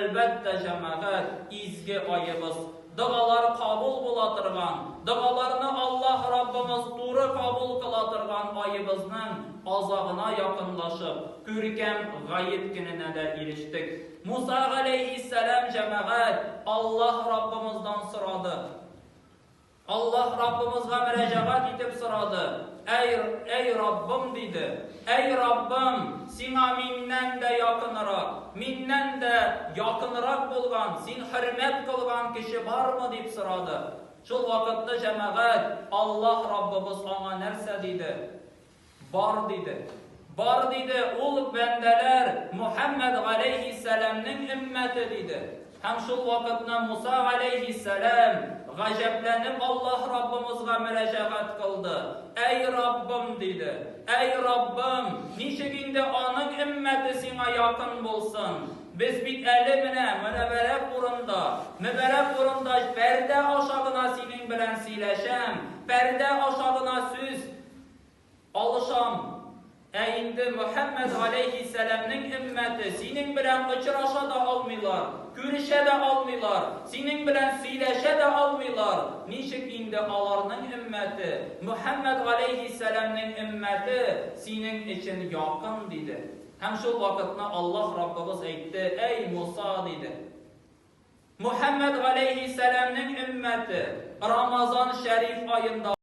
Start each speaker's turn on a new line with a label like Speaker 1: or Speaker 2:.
Speaker 1: Әлбәттә, җәмәгать, изге айыбыз, дұғалар кабул була торган, дұғаларны Аллаһ Раббымыз туры кабул кыла торган айыбызның азагына якынлашып, күркәм гаеп көненә дә ирештек. Муса галәйһиссәлам, җәмәгать, Аллаһ Раббымыздан сорады. Аллаһ Раббымызга мөрәҗәгать итеп сорады. Эй Раббым диде. Эй Раббым, сиңа миннән дә якынрак, миннән дә якынрак булган, син хөрмәт кылган кеше бармы дип сорады. Шул вакытта, җәмәгать, Аллаһ Раббыбыз аңа нәрсә диде? Бар диде. Бар диде, ул бәндәләр Мухаммад галәйһиссәламның өммәте диде. Һәм шул вакытта Муса галәйһиссәлам гаҗәпләнеп Аллаһ Раббымызга мөрәҗәгать кылды. Эй Раббым диде. Эй Раббым, ничек инде аның өммәте сиңа якын булсын? Без бит әле менә мөнәбәрәк урында пәрдә аша гына синең белән сөйләшәм, пәрдә аша гына сүз алышам. Инде Мухаммад галәйһиссәламның өммәте синең белән очраша да алмыйлар, күрешә дә алмыйлар, синең белән сөйләшә дә алмыйлар. Ничек инде аларның өммәте, Мухаммад галәйһиссәламның өммәте синең өчен якын диде. Һәм шул вакытта Аллаһ Раббыбыз әйтте: "Эй Муса" диде. Мухаммад галәйһиссәламның өммәте Рамазан шәриф аенда